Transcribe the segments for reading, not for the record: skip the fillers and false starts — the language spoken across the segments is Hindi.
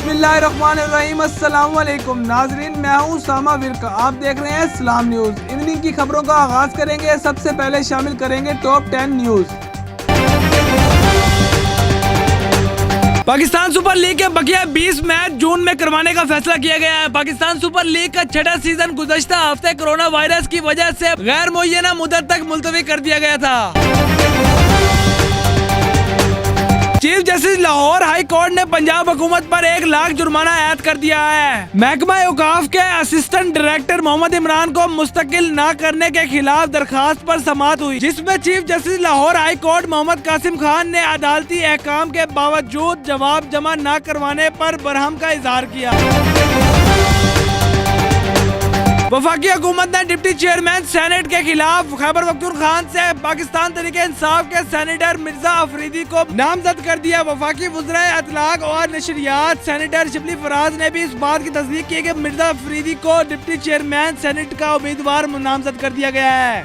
बिस्मिल्लाहिर्रहमानिर्रहीम। अस्सलाम वालेकुम नाजरीन, मैं हूं उसामा विरका। आप देख रहे हैं इस्लाम न्यूज़। इवनिंग की खबरों का आगाज करेंगे। सबसे पहले शामिल करेंगे top 10 news. Pakistan super league के बकिया 20 मैच जून में करवाने का फैसला किया गया है। पाकिस्तान सुपर लीग का छठा सीजन गुज़श्ता हफ्ते कोरोना वायरस की वजह से गैर मुअय्यना मुद्दत तक मुलतवी कर दिया गया था। Chief justice Lahore high court ने पंजाब हुकूमत पर 1 लाख जुर्माना आयद कर दिया है। महकमा औकाफ के असिस्टेंट डायरेक्टर मोहम्मद इमरान को मुस्तकिल न करने के खिलाफ दरखास्त पर समाअत हुई, जिसमें chief justice Lahore high court Mohammad Qasim Khan ने अदालती अहकाम के बावजूद जवाब जमा न करवाने पर बरहम का इजहार किया। वफाकी हुकूमत ने डिप्टी चेयरमैन सेनेट के खिलाफ खैबर पख्तूनख्वा से पाकिस्तान तरीके इंसाफ के सेनेटर मिर्जा अफरीदी को नामजद कर दिया। वफाकी वज़ीर इत्तलाक और नशरियात सेनेटर शिबली फराज ने भी इस बात की तस्दीक की कि मिर्जा अफरीदी को डिप्टी चेयरमैन सेनेट का उम्मीदवार नामजद कर दिया गया है।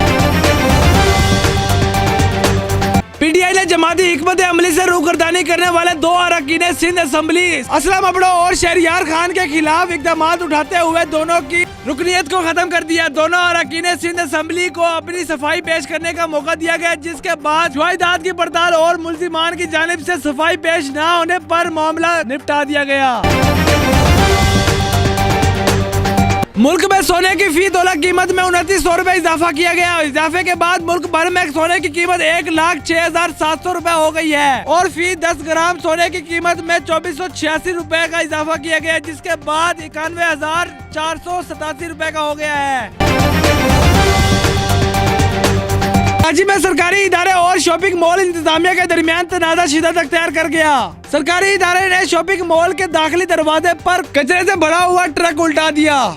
पीटीआई ने जमाती हिकमत अमली से रूगर्दानी करने वाले 2 अरकान सिंध असम्बली असलम अबड़ो और शहरियार खान के खिलाफ इकदाम उठाते हुए दोनों की रुकनीयत को खत्म कर दिया। दोनों अरकान सिंध असम्बली को अपनी सफाई पेश करने का मौका दिया गया, जिसके बाद शुहादात की पड़ताल और मुल्जिमान की जानिब से सफाई पेश न होने पर मामला निपटा दिया गया। मुल्क में सोने की फी तोला कीमत में 2900 रुपए इजाफा किया गया। इजाफे के बाद मुल्क भर में सोने की कीमत 1,06,700 रुपए हो गई है और फी 10 ग्राम सोने की कीमत में 2486 रुपए का इजाफा किया गया, जिसके बाद 91,487 रुपए का हो गया है। कराची में सरकारी इदारे और शॉपिंग मॉल इंतजामिया के दरमियान तनाज़ा शिद्दत अख्तियार कर गया। सरकारी इदारे ने शॉपिंग मॉल के दाखिली दरवाजे पर कचरे से भरा हुआ ट्रक उल्टा दिया।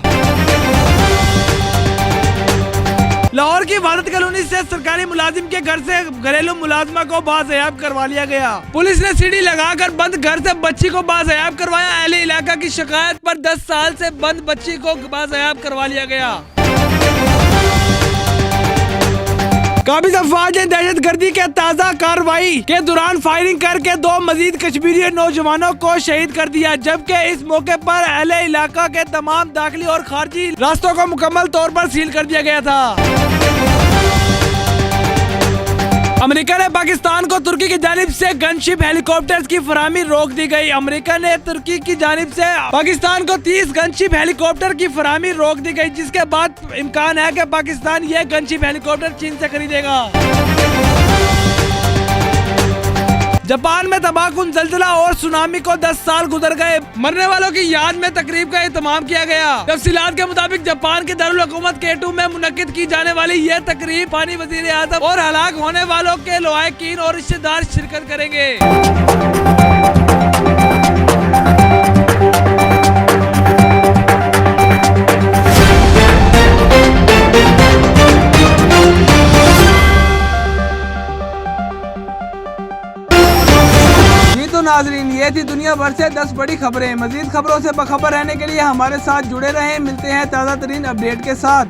लाहौर की वादत कॉलोनी से सरकारी मुलाजिम के घर से घरेलू मुलाजमा को बाज़याब करवा लिया गया। पुलिस ने सीढ़ी लगाकर बंद घर से बच्ची को बाज़याब करवाया। अहले इलाका की शिकायत पर 10 साल से बंद बच्ची को बाज़याब करवा लिया गया। काबिज अफवाज ने दहशतगर्दी के ताज़ा कार्रवाई के दौरान फायरिंग करके 2 मजीद कश्मीरी नौजवानों को शहीद कर दिया, जबकि इस मौके पर अहले इलाका के तमाम दाखिली और खारजी रास्तों को मुकम्मल तौर पर सील कर दिया गया था। अमेरिका ने पाकिस्तान को तुर्की की जानिब से गनशिप हेलीकॉप्टर्स की फराहमी रोक दी गई। अमेरिका ने तुर्की की जानिब से पाकिस्तान को 30 गनशिप हेलीकॉप्टर की फराहमी रोक दी गई, जिसके बाद इम्कान है कि पाकिस्तान ये गनशिप हेलीकॉप्टर चीन से खरीदेगा। जापान में तबाहकुन ज़ल्ज़ला और सुनामी को 10 साल गुजर गए। मरने वालों की याद में तकरीब का एहतमाम किया गया। तफसीलात के मुताबिक जापान के दारुल हुकूमत केटू में मुनक्किद की जाने वाली यह तकरीब पानी वज़ीर आज़म और हलाक होने वालों के लवाहिकीन और रिश्तेदार शिरकत करेंगे। तो नाजरीन, ये थी दुनिया भर से 10 बड़ी खबरें। मजीद खबरों से बखबर रहने के लिए हमारे साथ जुड़े रहें। मिलते हैं ताज़ा तरीन अपडेट के साथ।